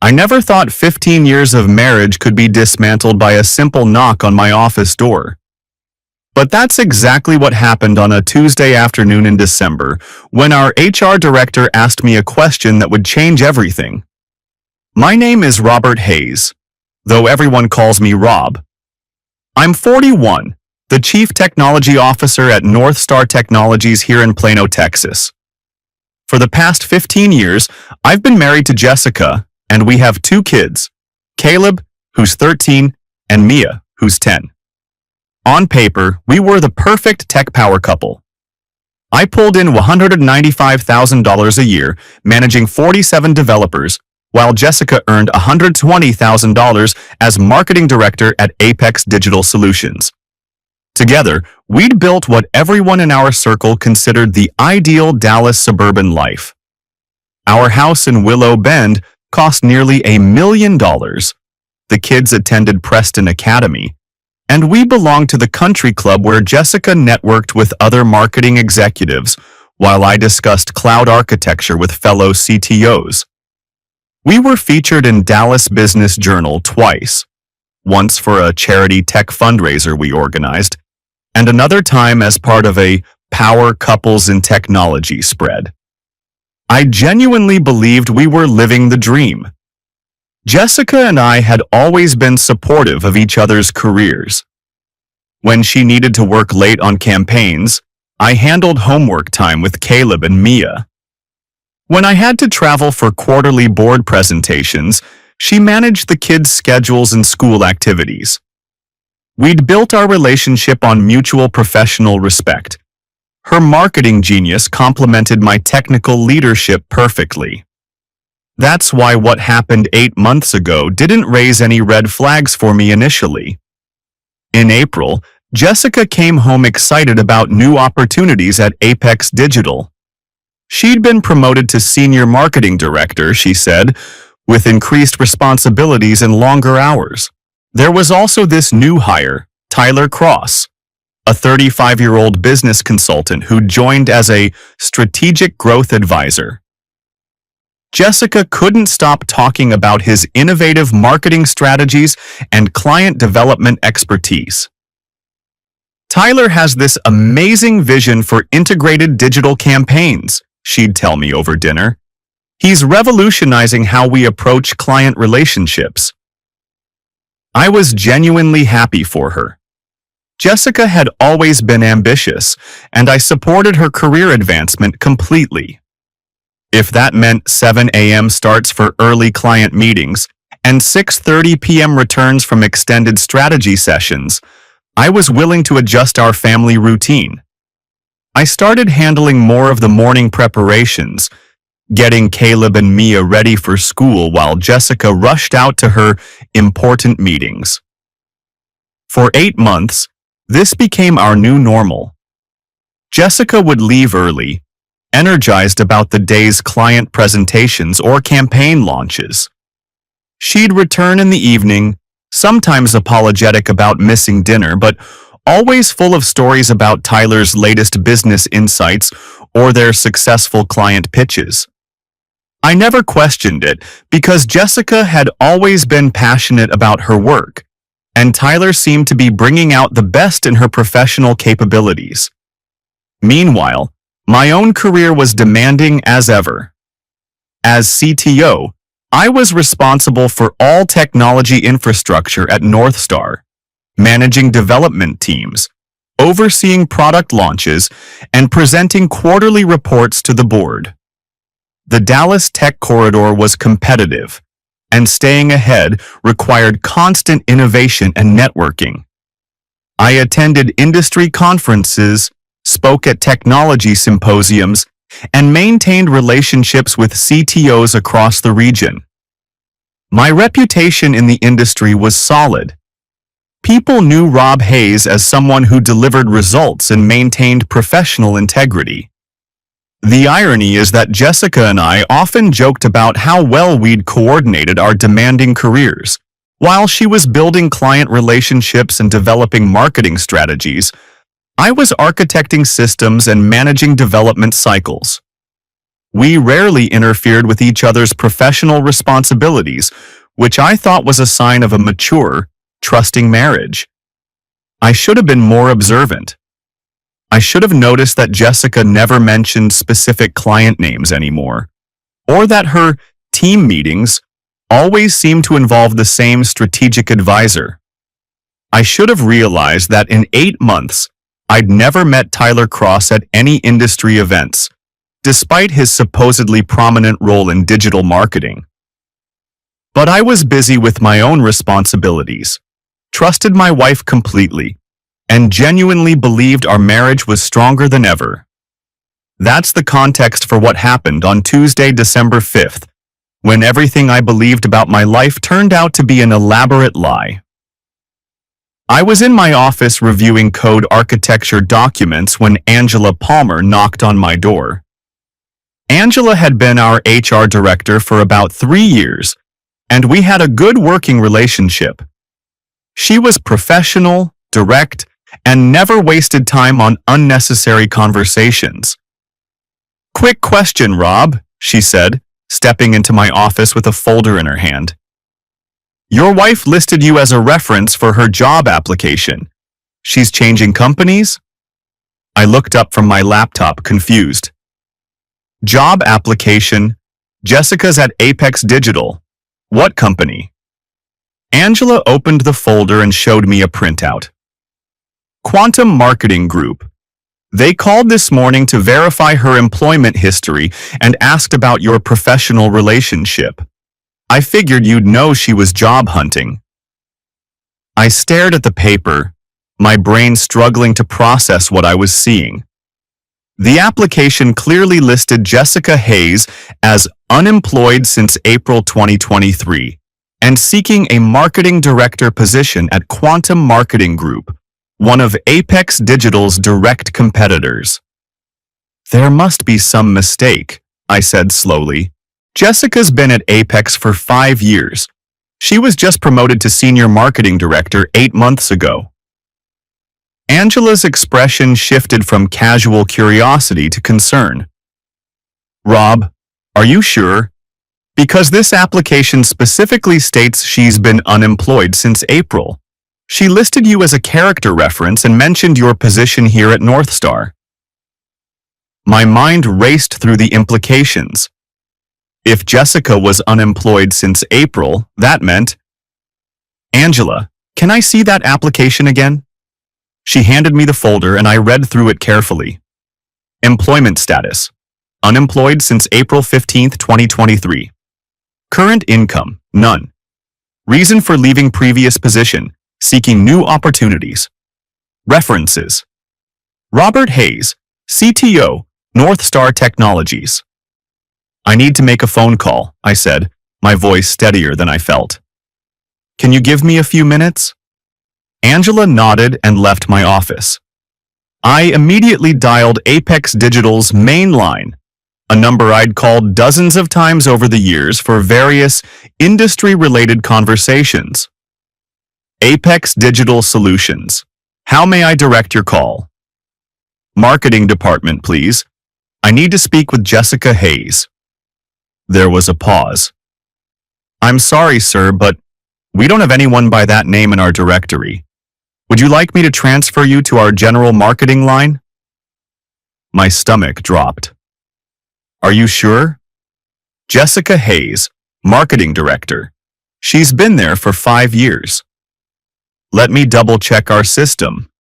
I never thought 15 years of marriage could be dismantled by a simple knock on my office door. But that's exactly what happened on a Tuesday afternoon in December, when our HR director asked me a question that would change everything. My name is Robert Hayes, though everyone calls me Rob. I'm 41, the Chief Technology Officer at North Star Technologies here in Plano, Texas. For the past 15 years, I've been married to Jessica, and we have 2 kids, Caleb, who's 13, and Mia, who's 10. On paper, we were the perfect tech power couple. I pulled in $195,000 a year, managing 47 developers, while Jessica earned $120,000 as marketing director at Apex Digital Solutions. Together, we'd built what everyone in our circle considered the ideal Dallas suburban life. Our house in Willow Bend cost nearly $1 million. The kids attended Preston Academy, and we belonged to the country club where Jessica networked with other marketing executives while I discussed cloud architecture with fellow CTOs. We were featured in Dallas Business Journal twice, once for a charity tech fundraiser we organized, and another time as part of a Power Couples in Technology spread. I genuinely believed we were living the dream. Jessica and I had always been supportive of each other's careers. When she needed to work late on campaigns, I handled homework time with Caleb and Mia. When I had to travel for quarterly board presentations, she managed the kids' schedules and school activities. We'd built our relationship on mutual professional respect. Her marketing genius complemented my technical leadership perfectly. That's why what happened 8 months ago didn't raise any red flags for me initially. In April, Jessica came home excited about new opportunities at Apex Digital. She'd been promoted to senior marketing director, she said, with increased responsibilities and longer hours. There was also this new hire, Tyler Cross, a 35-year-old business consultant who joined as a strategic growth advisor. Jessica couldn't stop talking about his innovative marketing strategies and client development expertise. Tyler has this amazing vision for integrated digital campaigns, she'd tell me over dinner. He's revolutionizing how we approach client relationships. I was genuinely happy for her. Jessica had always been ambitious, and I supported her career advancement completely. If that meant 7 a.m. starts for early client meetings and 6:30 p.m. returns from extended strategy sessions, I was willing to adjust our family routine. I started handling more of the morning preparations, getting Caleb and Mia ready for school while Jessica rushed out to her important meetings. For 8 months, this became our new normal. Jessica would leave early, energized about the day's client presentations or campaign launches. She'd return in the evening, sometimes apologetic about missing dinner, but always full of stories about Tyler's latest business insights or their successful client pitches. I never questioned it because Jessica had always been passionate about her work, and Tyler seemed to be bringing out the best in her professional capabilities. Meanwhile, my own career was demanding as ever. As CTO, I was responsible for all technology infrastructure at North Star, managing development teams, overseeing product launches, and presenting quarterly reports to the board. The Dallas Tech Corridor was competitive, and staying ahead required constant innovation and networking. I attended industry conferences, spoke at technology symposiums, and maintained relationships with CTOs across the region. My reputation in the industry was solid. People knew Rob Hayes as someone who delivered results and maintained professional integrity. The irony is that Jessica and I often joked about how well we'd coordinated our demanding careers. While she was building client relationships and developing marketing strategies, I was architecting systems and managing development cycles. We rarely interfered with each other's professional responsibilities, which I thought was a sign of a mature, trusting marriage. I should have been more observant. I should have noticed that Jessica never mentioned specific client names anymore, or that her team meetings always seemed to involve the same strategic advisor. I should have realized that in 8 months, I'd never met Tyler Cross at any industry events, despite his supposedly prominent role in digital marketing. But I was busy with my own responsibilities, trusted my wife completely, and genuinely believed our marriage was stronger than ever. That's the context for what happened on Tuesday, December 5th, when everything I believed about my life turned out to be an elaborate lie. I was in my office reviewing code architecture documents when Angela Palmer knocked on my door. Angela had been our HR director for about 3 years, and we had a good working relationship. She was professional, direct, and never wasted time on unnecessary conversations. "Quick question, Rob," she said, stepping into my office with a folder in her hand. "Your wife listed you as a reference for her job application. She's changing companies?" I looked up from my laptop, confused. "Job application. Jessica's at Apex Digital. What company?" Angela opened the folder and showed me a printout. Quantum Marketing Group. They called this morning to verify her employment history and asked about your professional relationship. I figured you'd know she was job hunting. I stared at the paper, my brain struggling to process what I was seeing. The application clearly listed Jessica Hayes as unemployed since April 2023 and seeking a marketing director position at Quantum Marketing Group, one of Apex Digital's direct competitors. "There must be some mistake," I said slowly. "Jessica's been at Apex for 5 years. She was just promoted to senior marketing director 8 months ago." Angela's expression shifted from casual curiosity to concern. "Rob, are you sure? Because this application specifically states she's been unemployed since April. She listed you as a character reference and mentioned your position here at Northstar." My mind raced through the implications. If Jessica was unemployed since April, that meant... "Angela, can I see that application again?" She handed me the folder and I read through it carefully. Employment status. Unemployed since April 15, 2023. Current income, none. Reason for leaving previous position, seeking new opportunities. References. Robert Hayes, CTO, Northstar Technologies. "I need to make a phone call," I said, my voice steadier than I felt. "Can you give me a few minutes?" Angela nodded and left my office. I immediately dialed Apex Digital's main line, a number I'd called dozens of times over the years for various industry-related conversations. Apex Digital Solutions. How may I direct your call? Marketing department, please. I need to speak with Jessica Hayes. There was a pause. "I'm sorry, sir, but we don't have anyone by that name in our directory. Would you like me to transfer you to our general marketing line?" My stomach dropped. "Are you sure? Jessica Hayes, marketing director. She's been there for 5 years. Let me double-check our system.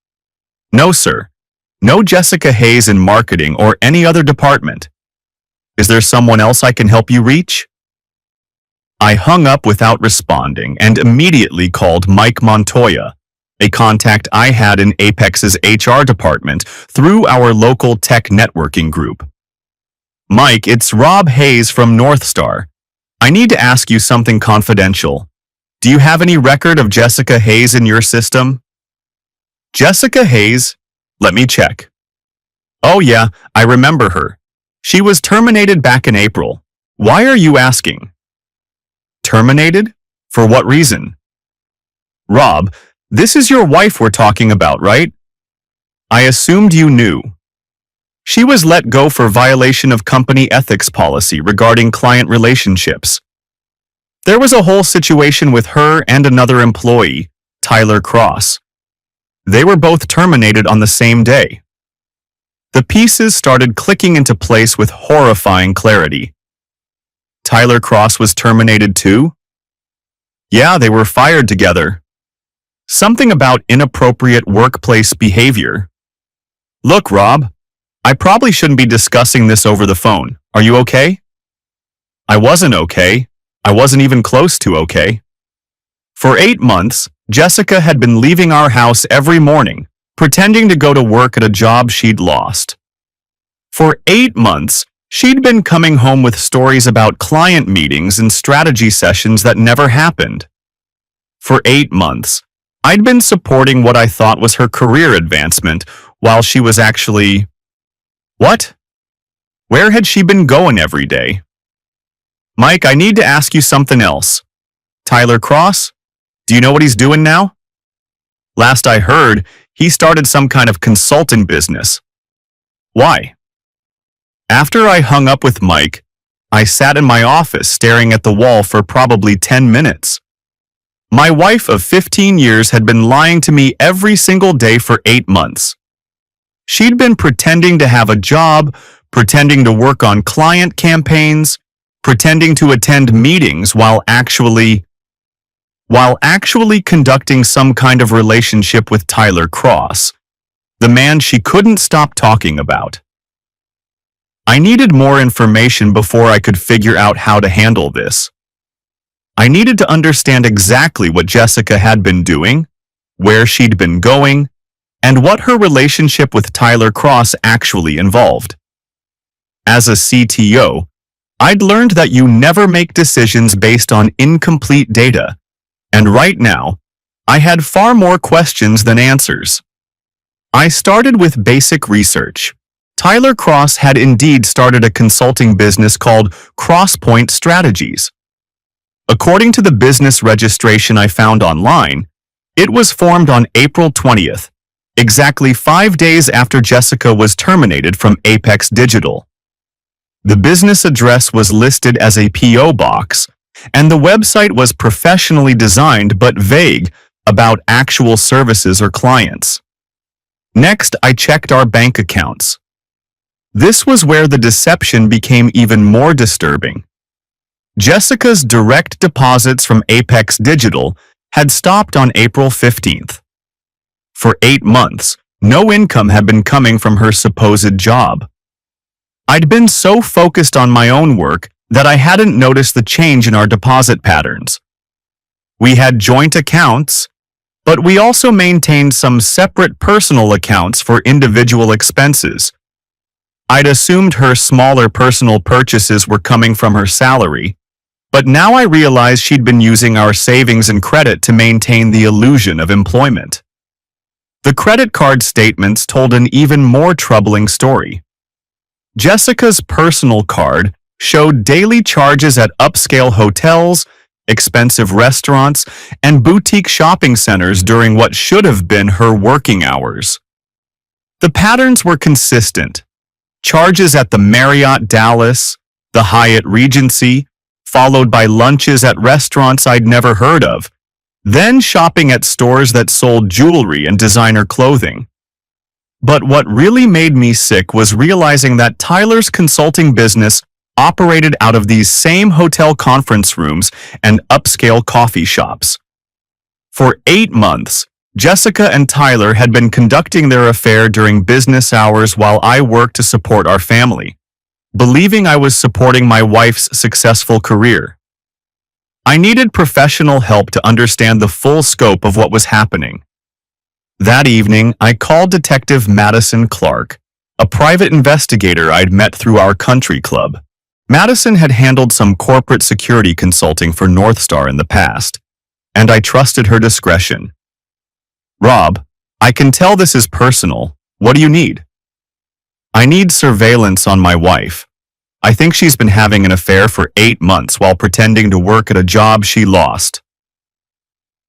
No, sir. No Jessica Hayes in marketing or any other department. Is there someone else I can help you reach?" I hung up without responding and immediately called Mike Montoya, a contact I had in Apex's HR department through our local tech networking group. "Mike, it's Rob Hayes from Northstar. I need to ask you something confidential. Do you have any record of Jessica Hayes in your system?" "Jessica Hayes? Let me check. Oh yeah, I remember her. She was terminated back in April. Why are you asking?" "Terminated? For what reason?" "Rob, this is your wife we're talking about, right? I assumed you knew." She was let go for violation of company ethics policy regarding client relationships. There was a whole situation with her and another employee, Tyler Cross. They were both terminated on the same day. The pieces started clicking into place with horrifying clarity. Tyler Cross was terminated too? Yeah, they were fired together. Something about inappropriate workplace behavior. Look, Rob, I probably shouldn't be discussing this over the phone. Are you okay? I wasn't okay. I wasn't even close to okay. For 8 months, Jessica had been leaving our house every morning, pretending to go to work at a job she'd lost. For 8 months, she'd been coming home with stories about client meetings and strategy sessions that never happened. For 8 months, I'd been supporting what I thought was her career advancement while she was actually... What? Where had she been going every day? Mike, I need to ask you something else. Tyler Cross? Do you know what he's doing now? Last I heard, he started some kind of consulting business. Why? After I hung up with Mike, I sat in my office staring at the wall for probably 10 minutes. My wife of 15 years had been lying to me every single day for 8 months. She'd been pretending to have a job, pretending to work on client campaigns, pretending to attend meetings while actually conducting some kind of relationship with Tyler Cross, the man she couldn't stop talking about. I needed more information before I could figure out how to handle this. I needed to understand exactly what Jessica had been doing, where she'd been going, and what her relationship with Tyler Cross actually involved. As a CTO, I'd learned that you never make decisions based on incomplete data, and right now, I had far more questions than answers. I started with basic research. Tyler Cross had indeed started a consulting business called Crosspoint Strategies. According to the business registration I found online, it was formed on April 20th, exactly 5 days after Jessica was terminated from Apex Digital. The business address was listed as a P.O. box, and the website was professionally designed but vague about actual services or clients. Next, I checked our bank accounts. This was where the deception became even more disturbing. Jessica's direct deposits from Apex Digital had stopped on April 15th. For 8 months, no income had been coming from her supposed job. I'd been so focused on my own work that I hadn't noticed the change in our deposit patterns. We had joint accounts, but we also maintained some separate personal accounts for individual expenses. I'd assumed her smaller personal purchases were coming from her salary, but now I realized she'd been using our savings and credit to maintain the illusion of employment. The credit card statements told an even more troubling story. Jessica's personal card showed daily charges at upscale hotels, expensive restaurants, and boutique shopping centers during what should have been her working hours. The patterns were consistent. Charges at the Marriott Dallas, the Hyatt Regency, followed by lunches at restaurants I'd never heard of, then shopping at stores that sold jewelry and designer clothing. But what really made me sick was realizing that Tyler's consulting business operated out of these same hotel conference rooms and upscale coffee shops. For 8 months, Jessica and Tyler had been conducting their affair during business hours while I worked to support our family, believing I was supporting my wife's successful career. I needed professional help to understand the full scope of what was happening. That evening, I called Detective Madison Clark, a private investigator I'd met through our country club. Madison had handled some corporate security consulting for North Star in the past, and I trusted her discretion. Rob, I can tell this is personal. What do you need? I need surveillance on my wife. I think she's been having an affair for 8 months while pretending to work at a job she lost.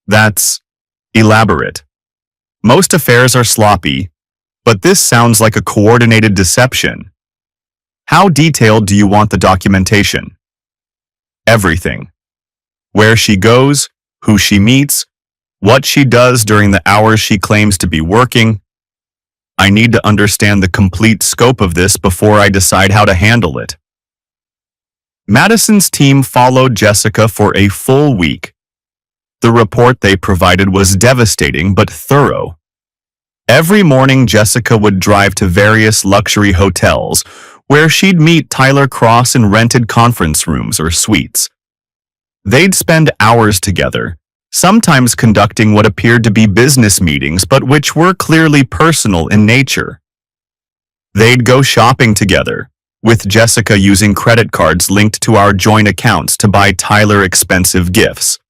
That's elaborate. Most affairs are sloppy. But this sounds like a coordinated deception. How detailed do you want the documentation? Everything. Where she goes, who she meets, what she does during the hours she claims to be working. I need to understand the complete scope of this before I decide how to handle it. Madison's team followed Jessica for a full week. The report they provided was devastating but thorough. Every morning, Jessica would drive to various luxury hotels where she'd meet Tyler Cross in rented conference rooms or suites. They'd spend hours together, sometimes conducting what appeared to be business meetings but which were clearly personal in nature. They'd go shopping together, with Jessica using credit cards linked to our joint accounts to buy Tyler expensive gifts.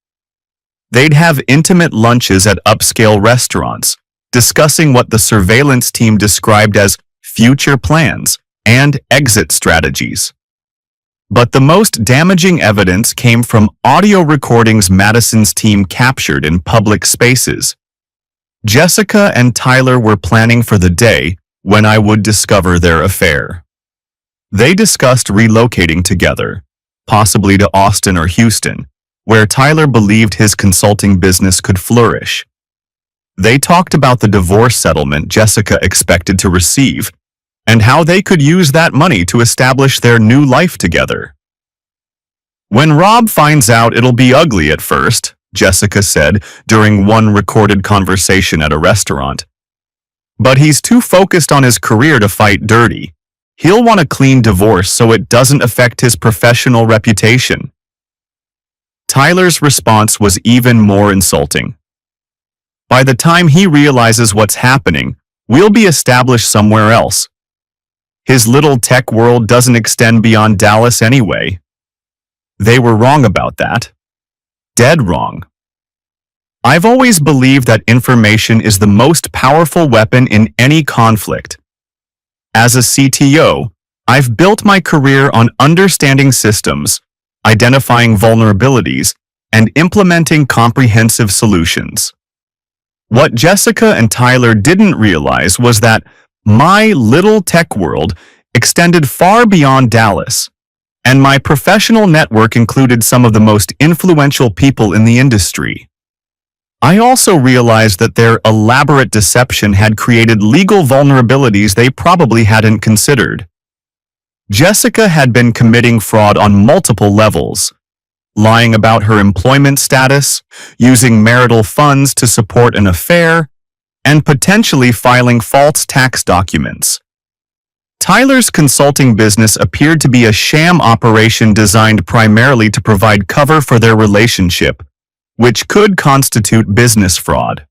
They'd have intimate lunches at upscale restaurants, discussing what the surveillance team described as future plans and exit strategies. But the most damaging evidence came from audio recordings Madison's team captured in public spaces. Jessica and Tyler were planning for the day when I would discover their affair. They discussed relocating together, possibly to Austin or Houston, where Tyler believed his consulting business could flourish. They talked about the divorce settlement Jessica expected to receive and how they could use that money to establish their new life together. When Rob finds out, it'll be ugly at first, Jessica said during one recorded conversation at a restaurant. But he's too focused on his career to fight dirty. He'll want a clean divorce so it doesn't affect his professional reputation. Tyler's response was even more insulting. By the time he realizes what's happening, we'll be established somewhere else. His little tech world doesn't extend beyond Dallas anyway. They were wrong about that. Dead wrong. I've always believed that information is the most powerful weapon in any conflict. As a CTO, I've built my career on understanding systems, identifying vulnerabilities, and implementing comprehensive solutions. What Jessica and Tyler didn't realize was that my little tech world extended far beyond Dallas, and my professional network included some of the most influential people in the industry. I also realized that their elaborate deception had created legal vulnerabilities they probably hadn't considered. Jessica had been committing fraud on multiple levels, lying about her employment status, using marital funds to support an affair, and potentially filing false tax documents. Tyler's consulting business appeared to be a sham operation designed primarily to provide cover for their relationship, which could constitute business fraud.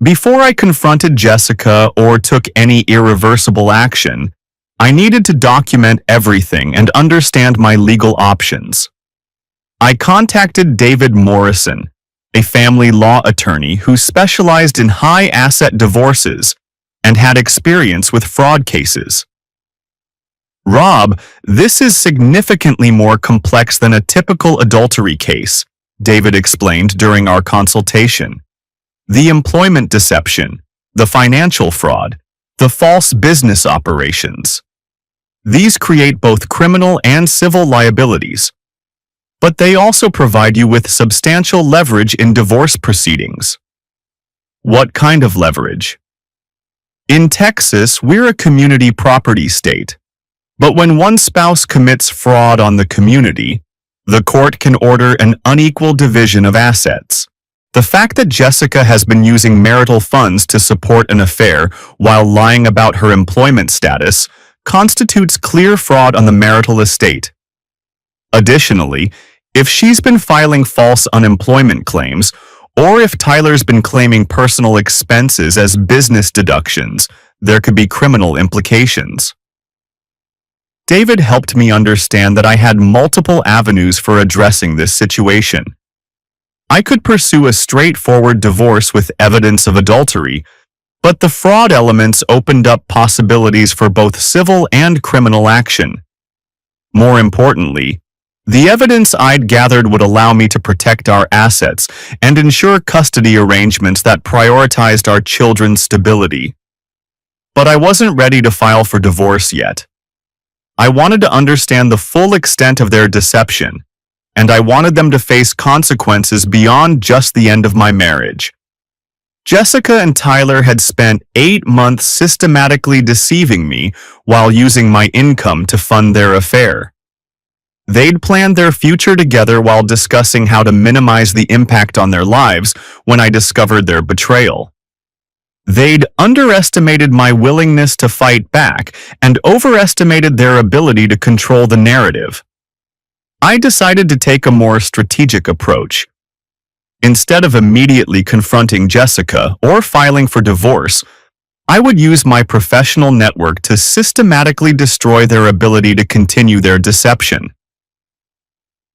Before I confronted Jessica or took any irreversible action, I needed to document everything and understand my legal options. I contacted David Morrison, a family law attorney who specialized in high-asset divorces and had experience with fraud cases. Rob, this is significantly more complex than a typical adultery case, David explained during our consultation. The employment deception, the financial fraud, the false business operations. These create both criminal and civil liabilities, but they also provide you with substantial leverage in divorce proceedings. What kind of leverage? In Texas, we're a community property state, but when one spouse commits fraud on the community, the court can order an unequal division of assets. The fact that Jessica has been using marital funds to support an affair while lying about her employment status constitutes clear fraud on the marital estate. Additionally, if she's been filing false unemployment claims, or if Tyler's been claiming personal expenses as business deductions, there could be criminal implications. David helped me understand that I had multiple avenues for addressing this situation. I could pursue a straightforward divorce with evidence of adultery, but the fraud elements opened up possibilities for both civil and criminal action. More importantly, the evidence I'd gathered would allow me to protect our assets and ensure custody arrangements that prioritized our children's stability. But I wasn't ready to file for divorce yet. I wanted to understand the full extent of their deception, and I wanted them to face consequences beyond just the end of my marriage. Jessica and Tyler had spent 8 months systematically deceiving me while using my income to fund their affair. They'd planned their future together while discussing how to minimize the impact on their lives when I discovered their betrayal. They'd underestimated my willingness to fight back and overestimated their ability to control the narrative. I decided to take a more strategic approach. Instead of immediately confronting Jessica or filing for divorce, I would use my professional network to systematically destroy their ability to continue their deception.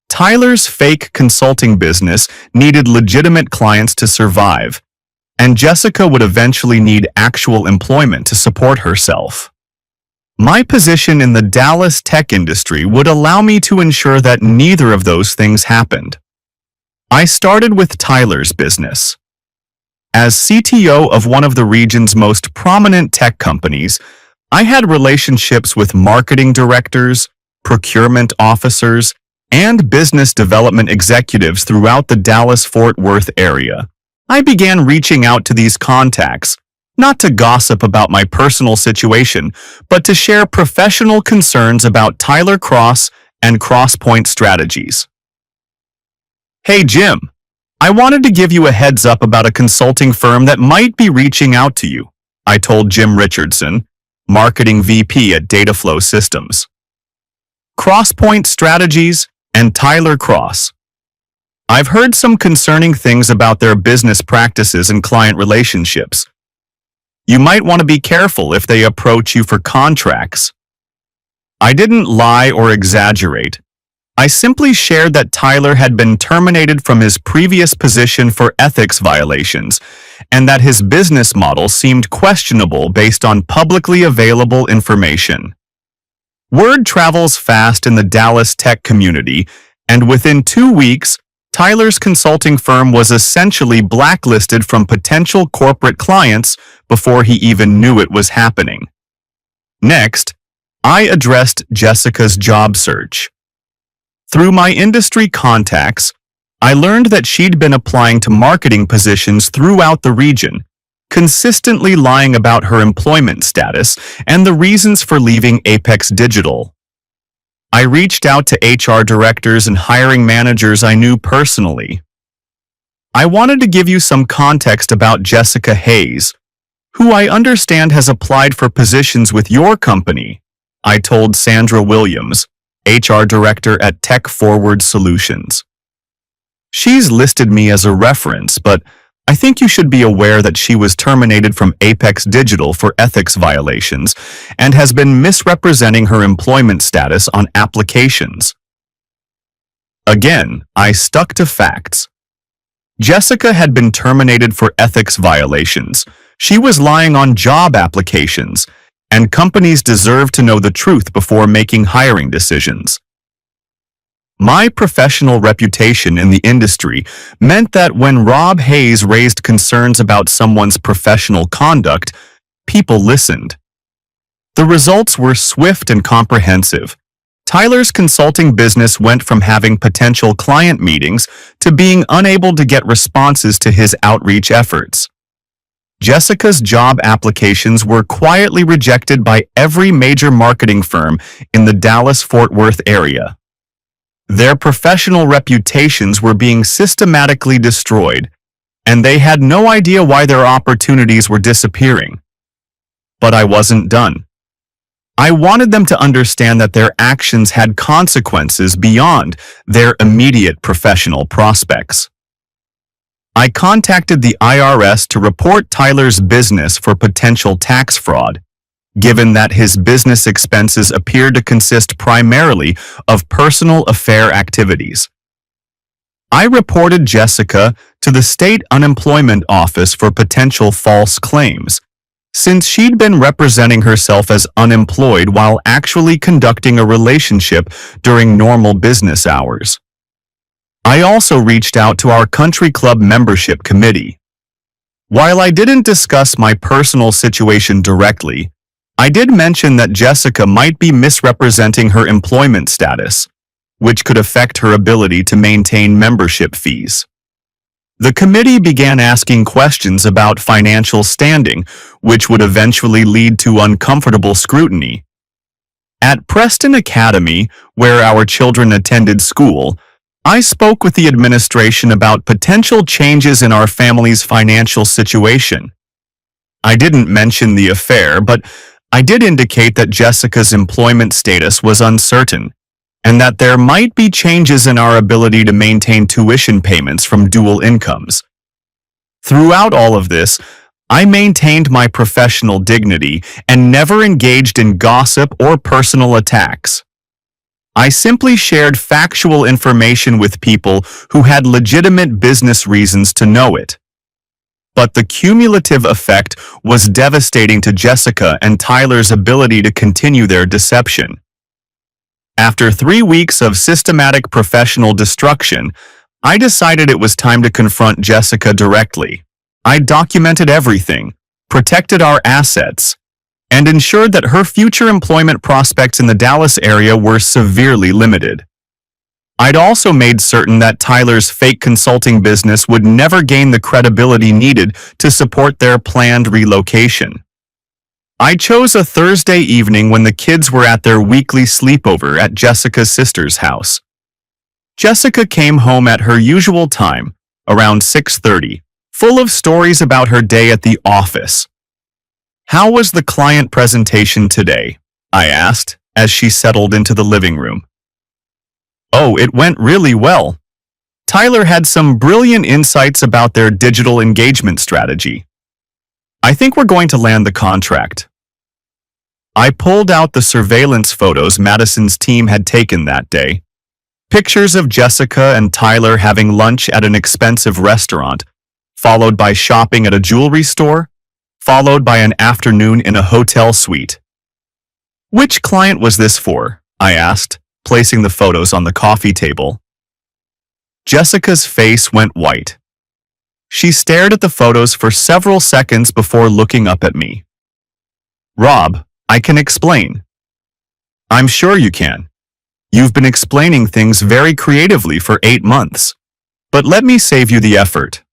Tyler's fake consulting business needed legitimate clients to survive, and Jessica would eventually need actual employment to support herself. My position in the Dallas tech industry would allow me to ensure that neither of those things happened. I started with Tyler's business. As CTO of one of the region's most prominent tech companies, I had relationships with marketing directors, procurement officers, and business development executives throughout the Dallas-Fort Worth area. I began reaching out to these contacts, not to gossip about my personal situation, but to share professional concerns about Tyler Cross and Crosspoint strategies. Hey Jim, I wanted to give you a heads up about a consulting firm that might be reaching out to you, I told Jim Richardson, Marketing VP at Dataflow Systems. Crosspoint Strategies and Tyler Cross. I've heard some concerning things about their business practices and client relationships. You might want to be careful if they approach you for contracts. I didn't lie or exaggerate. I simply shared that Tyler had been terminated from his previous position for ethics violations, and that his business model seemed questionable based on publicly available information. Word travels fast in the Dallas tech community, and within 2 weeks, Tyler's consulting firm was essentially blacklisted from potential corporate clients before he even knew it was happening. Next, I addressed Jessica's job search. Through my industry contacts, I learned that she'd been applying to marketing positions throughout the region, consistently lying about her employment status and the reasons for leaving Apex Digital. I reached out to HR directors and hiring managers I knew personally. I wanted to give you some context about Jessica Hayes, who I understand has applied for positions with your company, I told Sandra Williams, HR director at Tech Forward Solutions. She's listed me as a reference, but I think you should be aware that she was terminated from Apex Digital for ethics violations and has been misrepresenting her employment status on applications. Again, I stuck to facts. Jessica had been terminated for ethics violations. She was lying on job applications, and companies deserve to know the truth before making hiring decisions. My professional reputation in the industry meant that when Rob Hayes raised concerns about someone's professional conduct, people listened. The results were swift and comprehensive. Tyler's consulting business went from having potential client meetings to being unable to get responses to his outreach efforts. Jessica's job applications were quietly rejected by every major marketing firm in the Dallas-Fort Worth area. Their professional reputations were being systematically destroyed, and they had no idea why their opportunities were disappearing. But I wasn't done. I wanted them to understand that their actions had consequences beyond their immediate professional prospects. I contacted the IRS to report Tyler's business for potential tax fraud, given that his business expenses appeared to consist primarily of personal affair activities. I reported Jessica to the state unemployment office for potential false claims, since she'd been representing herself as unemployed while actually conducting a relationship during normal business hours. I also reached out to our country club membership committee. While I didn't discuss my personal situation directly, I did mention that Jessica might be misrepresenting her employment status, which could affect her ability to maintain membership fees. The committee began asking questions about financial standing, which would eventually lead to uncomfortable scrutiny. At Preston Academy, where our children attended school, I spoke with the administration about potential changes in our family's financial situation. I didn't mention the affair, but I did indicate that Jessica's employment status was uncertain, and that there might be changes in our ability to maintain tuition payments from dual incomes. Throughout all of this, I maintained my professional dignity and never engaged in gossip or personal attacks. I simply shared factual information with people who had legitimate business reasons to know it. But the cumulative effect was devastating to Jessica and Tyler's ability to continue their deception. After 3 weeks of systematic professional destruction, I decided it was time to confront Jessica directly. I documented everything, protected our assets, and ensured that her future employment prospects in the Dallas area were severely limited. I'd also made certain that Tyler's fake consulting business would never gain the credibility needed to support their planned relocation. I chose a Thursday evening when the kids were at their weekly sleepover at Jessica's sister's house. Jessica came home at her usual time, around 6:30, full of stories about her day at the office. "How was the client presentation today?" I asked, as she settled into the living room. "Oh, it went really well. Tyler had some brilliant insights about their digital engagement strategy. I think we're going to land the contract." I pulled out the surveillance photos Madison's team had taken that day. Pictures of Jessica and Tyler having lunch at an expensive restaurant, followed by shopping at a jewelry store, followed by an afternoon in a hotel suite. "Which client was this for?" I asked, placing the photos on the coffee table. Jessica's face went white. She stared at the photos for several seconds before looking up at me. "Rob, I can explain." "I'm sure you can. You've been explaining things very creatively for 8 months. But let me save you the effort."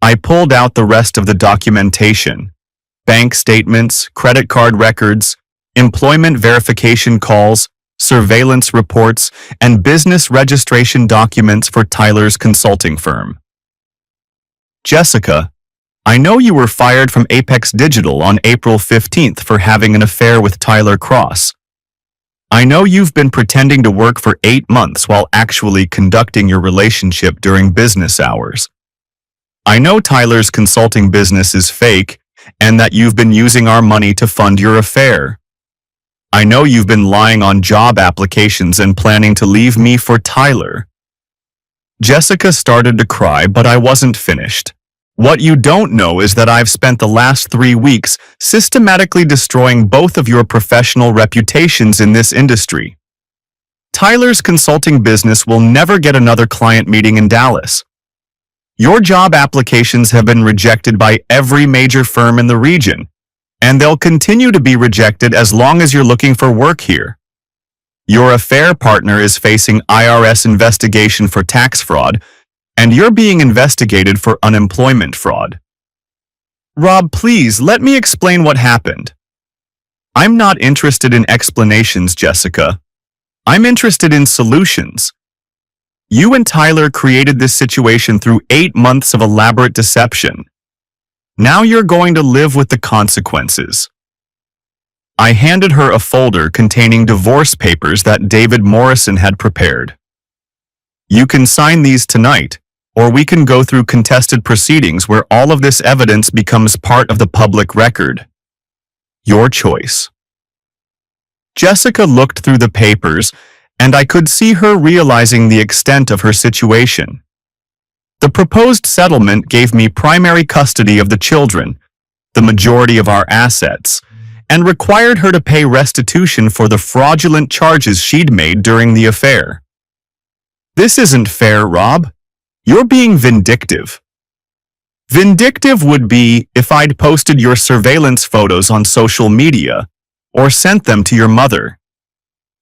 I pulled out the rest of the documentation: bank statements, credit card records, employment verification calls, surveillance reports, and business registration documents for Tyler's consulting firm. "Jessica, I know you were fired from Apex Digital on April 15th for having an affair with Tyler Cross. I know you've been pretending to work for 8 months while actually conducting your relationship during business hours. I know Tyler's consulting business is fake and that you've been using our money to fund your affair. I know you've been lying on job applications and planning to leave me for Tyler." Jessica started to cry, but I wasn't finished. "What you don't know is that I've spent the last 3 weeks systematically destroying both of your professional reputations in this industry. Tyler's consulting business will never get another client meeting in Dallas. Your job applications have been rejected by every major firm in the region, and they'll continue to be rejected as long as you're looking for work here. Your affair partner is facing IRS investigation for tax fraud, and you're being investigated for unemployment fraud." "Rob, please let me explain what happened." "I'm not interested in explanations, Jessica. I'm interested in solutions. You and Tyler created this situation through 8 months of elaborate deception. Now you're going to live with the consequences." I handed her a folder containing divorce papers that David Morrison had prepared. "You can sign these tonight, or we can go through contested proceedings where all of this evidence becomes part of the public record. Your choice." Jessica looked through the papers, and I could see her realizing the extent of her situation. The proposed settlement gave me primary custody of the children, the majority of our assets, and required her to pay restitution for the fraudulent charges she'd made during the affair. "This isn't fair, Rob. You're being vindictive." Vindictive would be if I'd posted your surveillance photos on social media or sent them to your mother.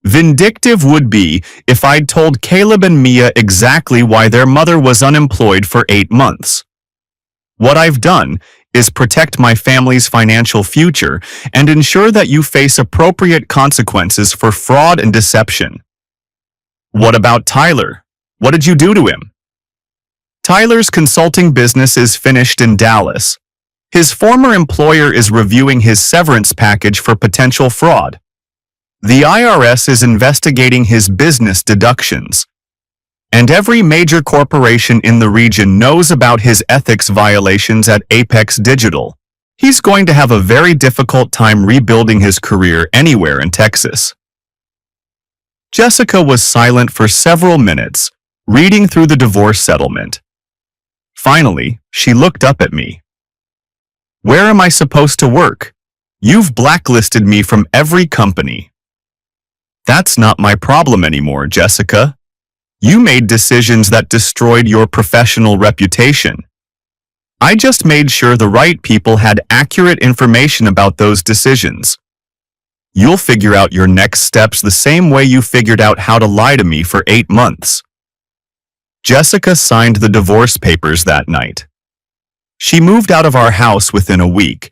Vindictive would be if I'd told Caleb and Mia exactly why their mother was unemployed for 8 months. What I've done is protect my family's financial future and ensure that you face appropriate consequences for fraud and deception. What about Tyler? What did you do to him? Tyler's consulting business is finished in Dallas. His former employer is reviewing his severance package for potential fraud. The IRS is investigating his business deductions. And every major corporation in the region knows about his ethics violations at Apex Digital. He's going to have a very difficult time rebuilding his career anywhere in Texas. Jessica was silent for several minutes, reading through the divorce settlement. Finally, she looked up at me. Where am I supposed to work? You've blacklisted me from every company. That's not my problem anymore, Jessica. You made decisions that destroyed your professional reputation. I just made sure the right people had accurate information about those decisions. You'll figure out your next steps the same way you figured out how to lie to me for 8 months. Jessica signed the divorce papers that night. She moved out of our house within a week,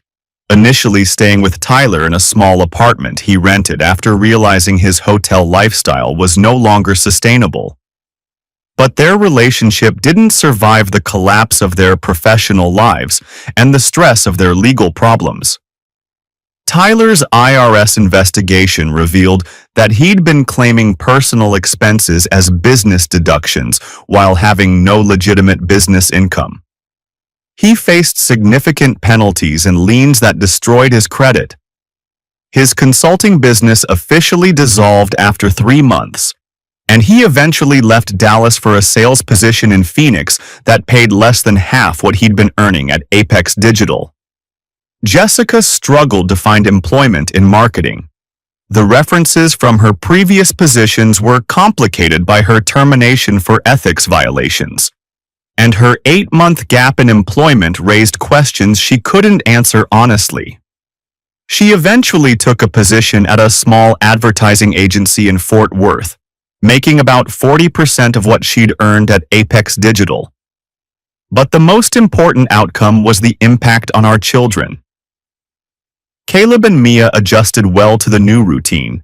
initially staying with Tyler in a small apartment he rented after realizing his hotel lifestyle was no longer sustainable. But their relationship didn't survive the collapse of their professional lives and the stress of their legal problems. Tyler's IRS investigation revealed that he'd been claiming personal expenses as business deductions while having no legitimate business income. He faced significant penalties and liens that destroyed his credit. His consulting business officially dissolved after 3 months, and he eventually left Dallas for a sales position in Phoenix that paid less than half what he'd been earning at Apex Digital. Jessica struggled to find employment in marketing. The references from her previous positions were complicated by her termination for ethics violations, and her 8-month gap in employment raised questions she couldn't answer honestly. She eventually took a position at a small advertising agency in Fort Worth, making about 40% of what she'd earned at Apex Digital. But the most important outcome was the impact on our children. Caleb and Mia adjusted well to the new routine.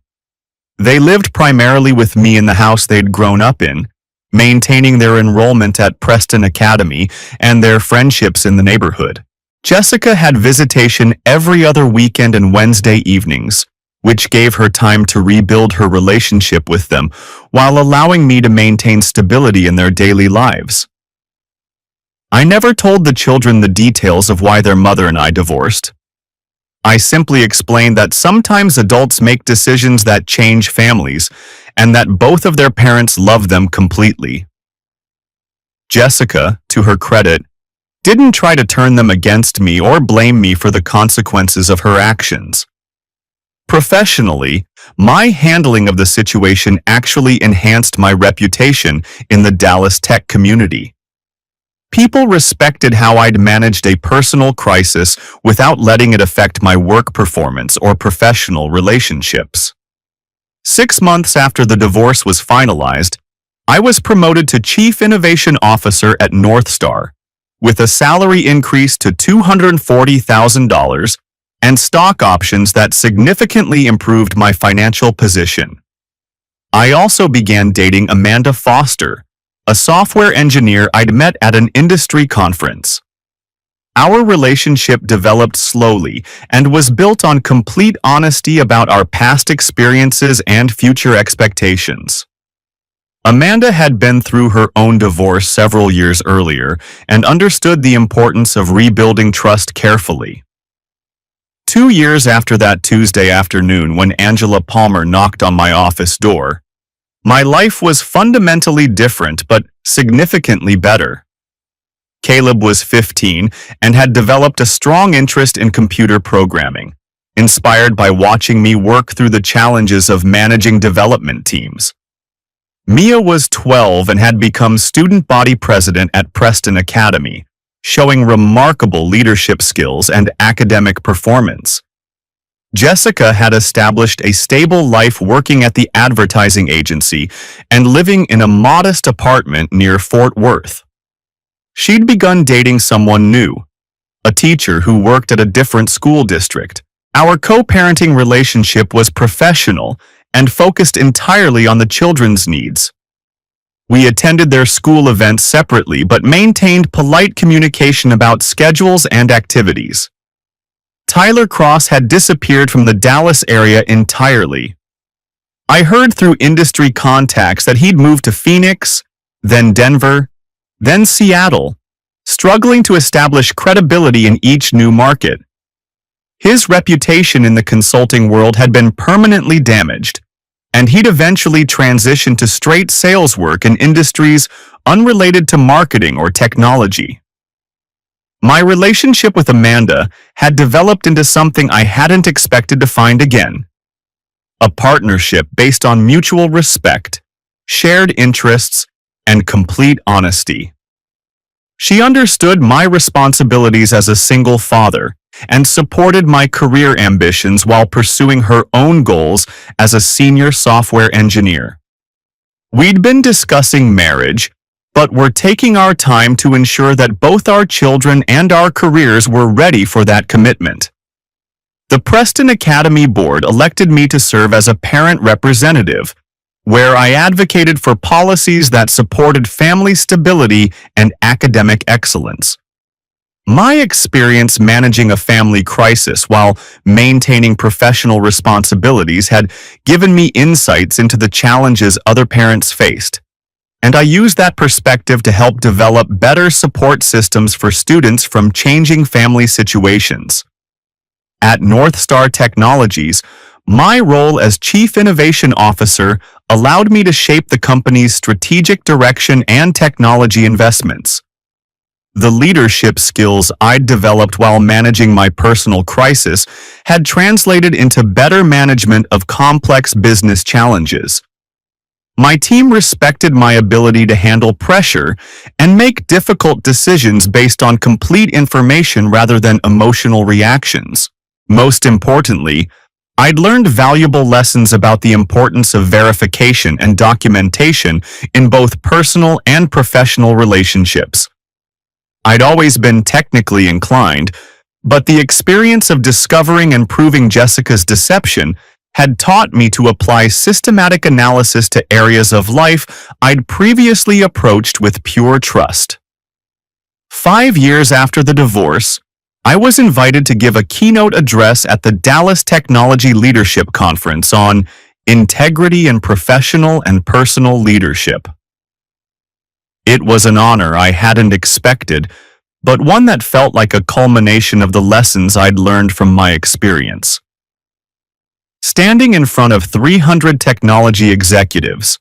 They lived primarily with me in the house they'd grown up in, maintaining their enrollment at Preston Academy and their friendships in the neighborhood. Jessica had visitation every other weekend and Wednesday evenings, which gave her time to rebuild her relationship with them while allowing me to maintain stability in their daily lives. I never told the children the details of why their mother and I divorced. I simply explained that sometimes adults make decisions that change families, and that both of their parents love them completely. Jessica, to her credit, didn't try to turn them against me or blame me for the consequences of her actions. Professionally, my handling of the situation actually enhanced my reputation in the Dallas tech community. People respected how I'd managed a personal crisis without letting it affect my work performance or professional relationships. 6 months after the divorce was finalized, I was promoted to Chief Innovation Officer at Northstar, with a salary increase to $240,000 and stock options that significantly improved my financial position. I also began dating Amanda Foster, a software engineer I'd met at an industry conference. Our relationship developed slowly and was built on complete honesty about our past experiences and future expectations. Amanda had been through her own divorce several years earlier and understood the importance of rebuilding trust carefully. 2 years after that Tuesday afternoon when Angela Palmer knocked on my office door, my life was fundamentally different but significantly better. Caleb was 15 and had developed a strong interest in computer programming, inspired by watching me work through the challenges of managing development teams. Mia was 12 and had become student body president at Preston Academy, showing remarkable leadership skills and academic performance. Jessica had established a stable life working at the advertising agency and living in a modest apartment near Fort Worth. She'd begun dating someone new, a teacher who worked at a different school district. Our co-parenting relationship was professional and focused entirely on the children's needs. We attended their school events separately but maintained polite communication about schedules and activities. Tyler Cross had disappeared from the Dallas area entirely. I heard through industry contacts that he'd moved to Phoenix, then Denver, then Seattle, struggling to establish credibility in each new market. His reputation in the consulting world had been permanently damaged, and he'd eventually transitioned to straight sales work in industries unrelated to marketing or technology. My relationship with Amanda had developed into something I hadn't expected to find again. A partnership based on mutual respect, shared interests, and complete honesty. She understood my responsibilities as a single father and supported my career ambitions while pursuing her own goals as a senior software engineer. We'd been discussing marriage, but were taking our time to ensure that both our children and our careers were ready for that commitment. The Preston Academy Board elected me to serve as a parent representative, where I advocated for policies that supported family stability and academic excellence. My experience managing a family crisis while maintaining professional responsibilities had given me insights into the challenges other parents faced, and I used that perspective to help develop better support systems for students from changing family situations. At North Star Technologies, my role as Chief Innovation Officer allowed me to shape the company's strategic direction and technology investments. The leadership skills I'd developed while managing my personal crisis had translated into better management of complex business challenges. My team respected my ability to handle pressure and make difficult decisions based on complete information rather than emotional reactions. Most importantly, I'd learned valuable lessons about the importance of verification and documentation in both personal and professional relationships. I'd always been technically inclined, but the experience of discovering and proving Jessica's deception had taught me to apply systematic analysis to areas of life I'd previously approached with pure trust. 5 years after the divorce, I was invited to give a keynote address at the Dallas Technology Leadership Conference on integrity in professional and personal leadership. It was an honor I hadn't expected, but one that felt like a culmination of the lessons I'd learned from my experience. Standing in front of 300 technology executives,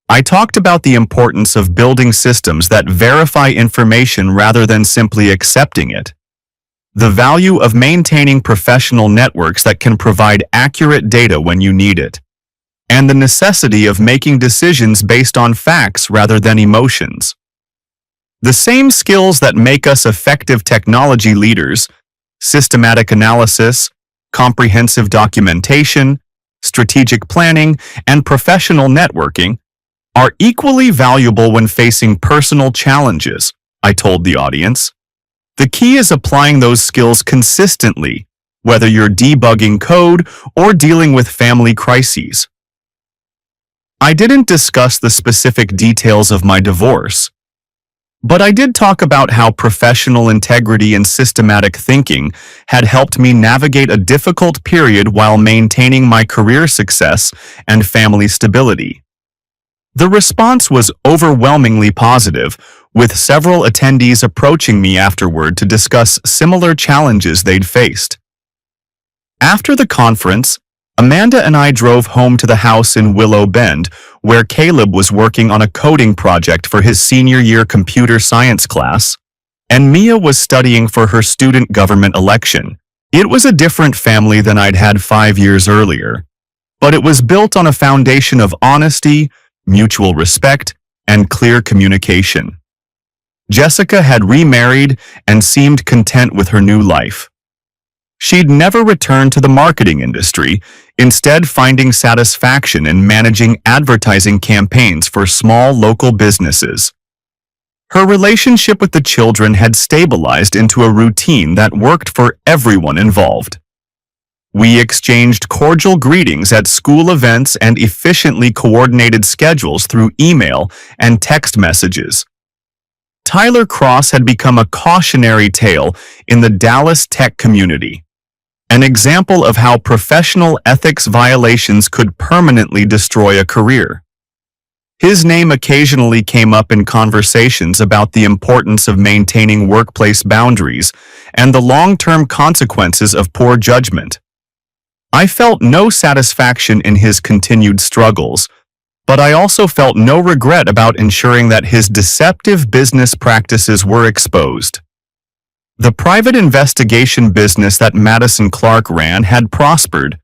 I talked about the importance of building systems that verify information rather than simply accepting it, the value of maintaining professional networks that can provide accurate data when you need it, and the necessity of making decisions based on facts rather than emotions. The same skills that make us effective technology leaders, systematic analysis, comprehensive documentation, strategic planning, and professional networking, are equally valuable when facing personal challenges, I told the audience. The key is applying those skills consistently, whether you're debugging code or dealing with family crises. I didn't discuss the specific details of my divorce, but I did talk about how professional integrity and systematic thinking had helped me navigate a difficult period while maintaining my career success and family stability. The response was overwhelmingly positive, with several attendees approaching me afterward to discuss similar challenges they'd faced. After the conference, Amanda and I drove home to the house in Willow Bend, where Caleb was working on a coding project for his senior year computer science class, and Mia was studying for her student government election. It was a different family than I'd had 5 years earlier, but it was built on a foundation of honesty, mutual respect, and clear communication. Jessica had remarried and seemed content with her new life. She'd never returned to the marketing industry, instead finding satisfaction in managing advertising campaigns for small local businesses. Her relationship with the children had stabilized into a routine that worked for everyone involved. We exchanged cordial greetings at school events and efficiently coordinated schedules through email and text messages. Tyler Cross had become a cautionary tale in the Dallas tech community, an example of how professional ethics violations could permanently destroy a career. His name occasionally came up in conversations about the importance of maintaining workplace boundaries and the long-term consequences of poor judgment. I felt no satisfaction in his continued struggles, but I also felt no regret about ensuring that his deceptive business practices were exposed. The private investigation business that Madison Clark ran had prospered,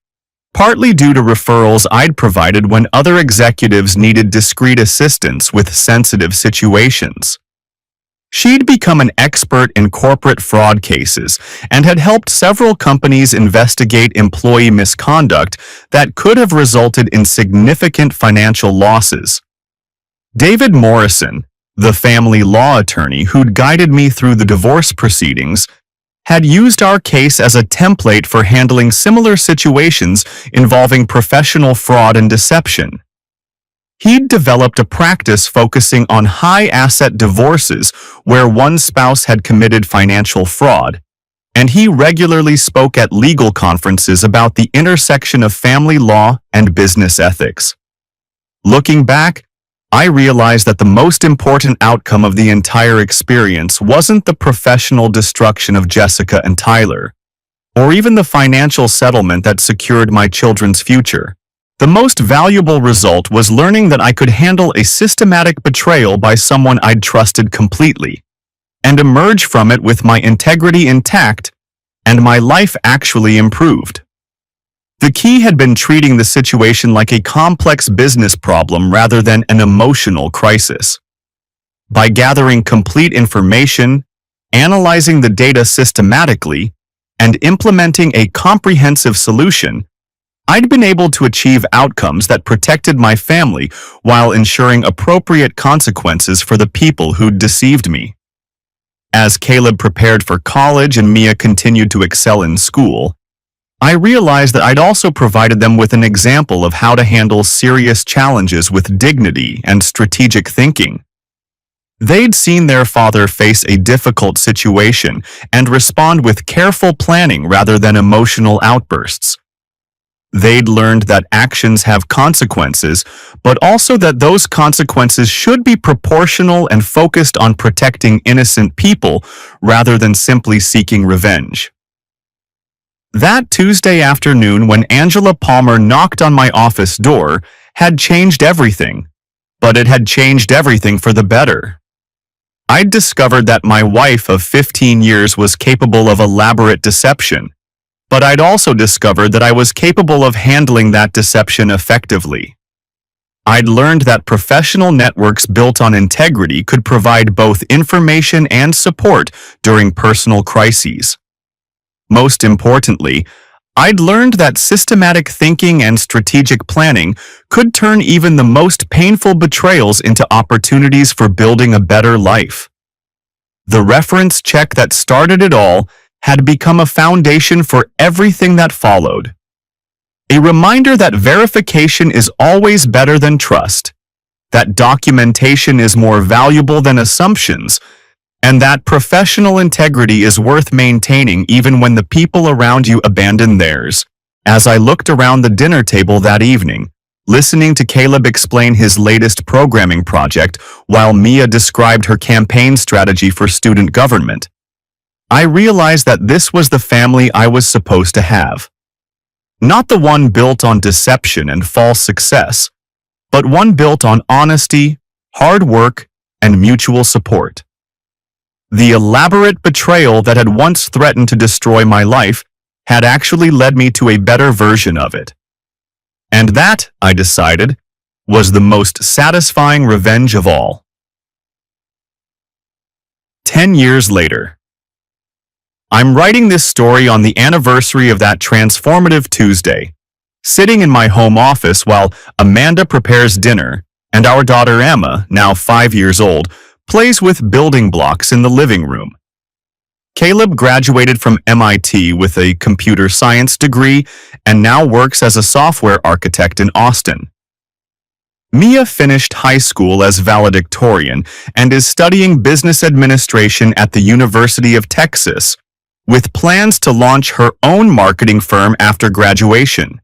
partly due to referrals I'd provided when other executives needed discreet assistance with sensitive situations. She'd become an expert in corporate fraud cases and had helped several companies investigate employee misconduct that could have resulted in significant financial losses. David Morrison, the family law attorney who'd guided me through the divorce proceedings, had used our case as a template for handling similar situations involving professional fraud and deception. He'd developed a practice focusing on high-asset divorces where one spouse had committed financial fraud, and he regularly spoke at legal conferences about the intersection of family law and business ethics. Looking back, I realized that the most important outcome of the entire experience wasn't the professional destruction of Jessica and Tyler, or even the financial settlement that secured my children's future. The most valuable result was learning that I could handle a systematic betrayal by someone I'd trusted completely, and emerge from it with my integrity intact, and my life actually improved. The key had been treating the situation like a complex business problem rather than an emotional crisis. By gathering complete information, analyzing the data systematically, and implementing a comprehensive solution, I'd been able to achieve outcomes that protected my family while ensuring appropriate consequences for the people who'd deceived me. As Caleb prepared for college and Mia continued to excel in school, I realized that I'd also provided them with an example of how to handle serious challenges with dignity and strategic thinking. They'd seen their father face a difficult situation and respond with careful planning rather than emotional outbursts. They'd learned that actions have consequences, but also that those consequences should be proportional and focused on protecting innocent people rather than simply seeking revenge. That Tuesday afternoon when Angela Palmer knocked on my office door had changed everything, but it had changed everything for the better. I'd discovered that my wife of 15 years was capable of elaborate deception, but I'd also discovered that I was capable of handling that deception effectively. I'd learned that professional networks built on integrity could provide both information and support during personal crises. Most importantly, I'd learned that systematic thinking and strategic planning could turn even the most painful betrayals into opportunities for building a better life. The reference check that started it all had become a foundation for everything that followed. A reminder that verification is always better than trust, that documentation is more valuable than assumptions, and that professional integrity is worth maintaining even when the people around you abandon theirs. As I looked around the dinner table that evening, listening to Caleb explain his latest programming project while Mia described her campaign strategy for student government, I realized that this was the family I was supposed to have. Not the one built on deception and false success, but one built on honesty, hard work, and mutual support. The elaborate betrayal that had once threatened to destroy my life had actually led me to a better version of it. And that, I decided, was the most satisfying revenge of all. 10 years later. I'm writing this story on the anniversary of that transformative Tuesday, sitting in my home office while Amanda prepares dinner and our daughter Emma, now 5 years old, plays with building blocks in the living room. Caleb graduated from MIT with a computer science degree and now works as a software architect in Austin. Mia finished high school as valedictorian and is studying business administration at the University of Texas, with plans to launch her own marketing firm after graduation.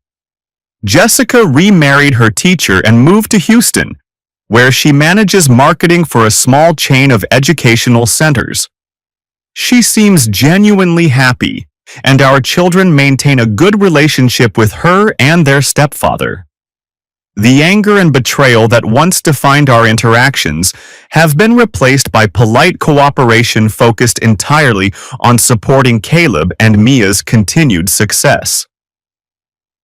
Jessica remarried her teacher and moved to Houston, where she manages marketing for a small chain of educational centers. She seems genuinely happy, and our children maintain a good relationship with her and their stepfather. The anger and betrayal that once defined our interactions have been replaced by polite cooperation focused entirely on supporting Caleb and Mia's continued success.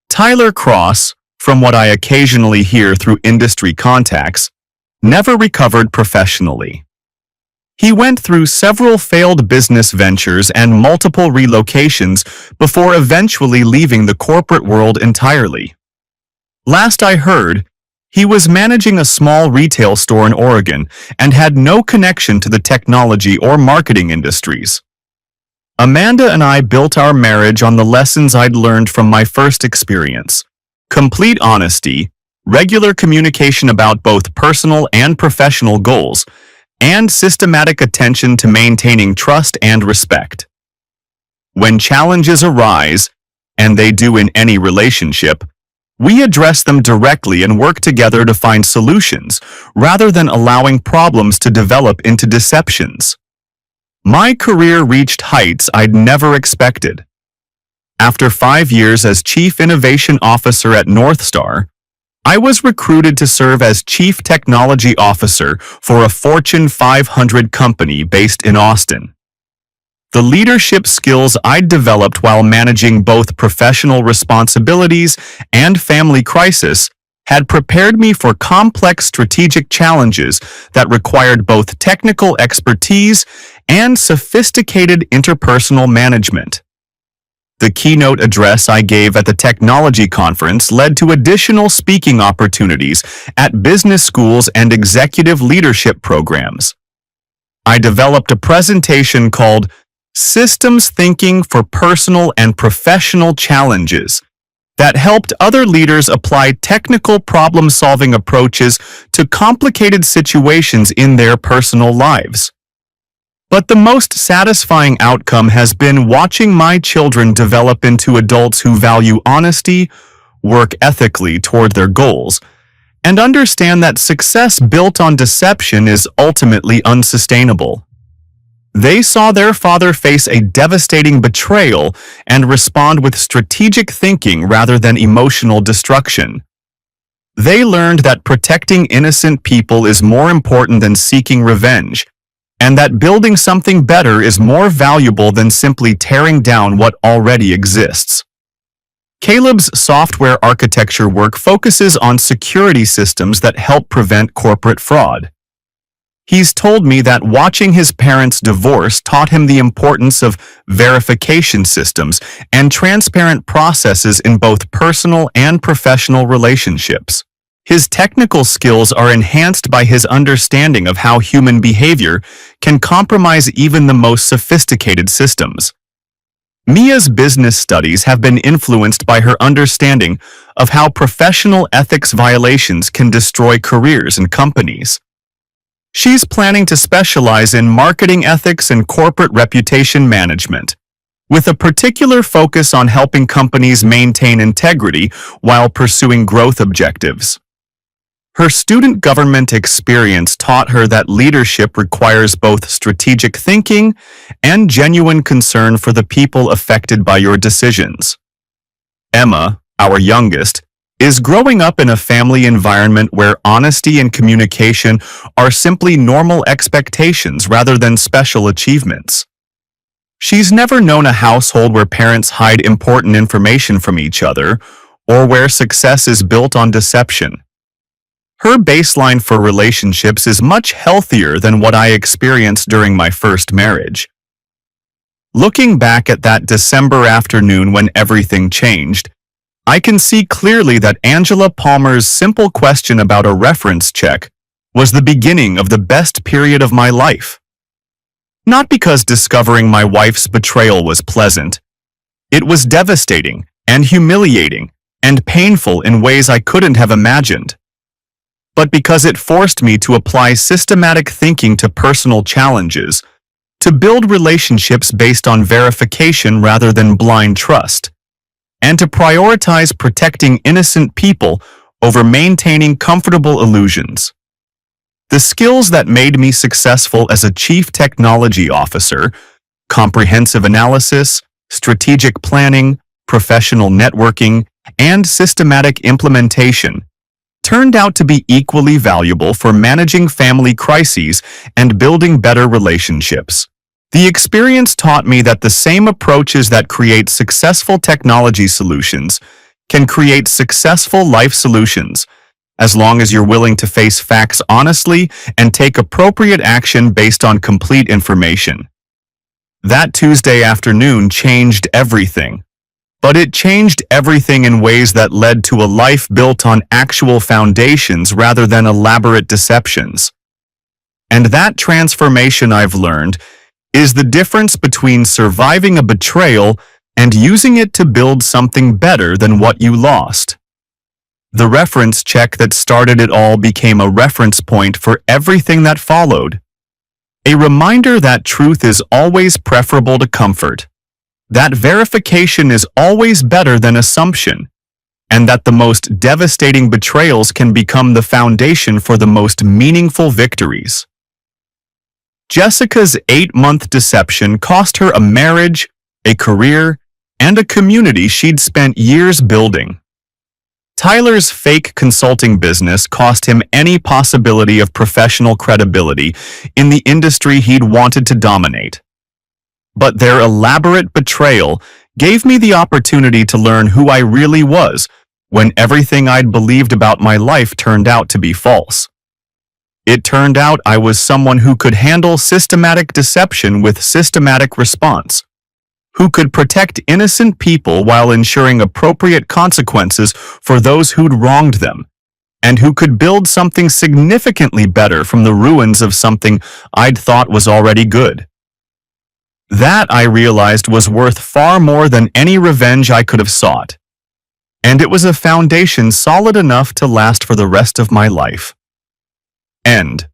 Tyler Cross, from what I occasionally hear through industry contacts, never recovered professionally. He went through several failed business ventures and multiple relocations before eventually leaving the corporate world entirely. Last I heard, he was managing a small retail store in Oregon and had no connection to the technology or marketing industries. Amanda and I built our marriage on the lessons I'd learned from my first experience: complete honesty, regular communication about both personal and professional goals, and systematic attention to maintaining trust and respect. When challenges arise, and they do in any relationship, we address them directly and work together to find solutions, rather than allowing problems to develop into deceptions. My career reached heights I'd never expected. After 5 years as Chief Innovation Officer at Northstar, I was recruited to serve as Chief Technology Officer for a Fortune 500 company based in Austin. The leadership skills I'd developed while managing both professional responsibilities and family crisis had prepared me for complex strategic challenges that required both technical expertise and sophisticated interpersonal management. The keynote address I gave at the technology conference led to additional speaking opportunities at business schools and executive leadership programs. I developed a presentation called Systems Thinking for Personal and Professional Challenges that helped other leaders apply technical problem-solving approaches to complicated situations in their personal lives. But the most satisfying outcome has been watching my children develop into adults who value honesty, work ethically toward their goals, and understand that success built on deception is ultimately unsustainable. They saw their father face a devastating betrayal and respond with strategic thinking rather than emotional destruction. They learned that protecting innocent people is more important than seeking revenge, and that building something better is more valuable than simply tearing down what already exists. Caleb's software architecture work focuses on security systems that help prevent corporate fraud. He's told me that watching his parents' divorce taught him the importance of verification systems and transparent processes in both personal and professional relationships. His technical skills are enhanced by his understanding of how human behavior can compromise even the most sophisticated systems. Mia's business studies have been influenced by her understanding of how professional ethics violations can destroy careers and companies. She's planning to specialize in marketing ethics and corporate reputation management, with a particular focus on helping companies maintain integrity while pursuing growth objectives. Her student government experience taught her that leadership requires both strategic thinking and genuine concern for the people affected by your decisions. Emma, our youngest, is growing up in a family environment where honesty and communication are simply normal expectations rather than special achievements. She's never known a household where parents hide important information from each other or where success is built on deception. Her baseline for relationships is much healthier than what I experienced during my first marriage. Looking back at that December afternoon when everything changed, I can see clearly that Angela Palmer's simple question about a reference check was the beginning of the best period of my life. Not because discovering my wife's betrayal was pleasant. It was devastating and humiliating and painful in ways I couldn't have imagined. But because it forced me to apply systematic thinking to personal challenges, to build relationships based on verification rather than blind trust, and to prioritize protecting innocent people over maintaining comfortable illusions. The skills that made me successful as a chief technology officer, comprehensive analysis, strategic planning, professional networking, and systematic implementation, turned out to be equally valuable for managing family crises and building better relationships. The experience taught me that the same approaches that create successful technology solutions can create successful life solutions, as long as you're willing to face facts honestly and take appropriate action based on complete information. That Tuesday afternoon changed everything. But it changed everything in ways that led to a life built on actual foundations rather than elaborate deceptions. And that transformation, I've learned, is the difference between surviving a betrayal and using it to build something better than what you lost. The reference check that started it all became a reference point for everything that followed. A reminder that truth is always preferable to comfort, that verification is always better than assumption, and that the most devastating betrayals can become the foundation for the most meaningful victories. Jessica's 8-month deception cost her a marriage, a career, and a community she'd spent years building. Tyler's fake consulting business cost him any possibility of professional credibility in the industry he'd wanted to dominate. But their elaborate betrayal gave me the opportunity to learn who I really was when everything I'd believed about my life turned out to be false. It turned out I was someone who could handle systematic deception with systematic response, who could protect innocent people while ensuring appropriate consequences for those who'd wronged them, and who could build something significantly better from the ruins of something I'd thought was already good. That, I realized, was worth far more than any revenge I could have sought. And it was a foundation solid enough to last for the rest of my life. End.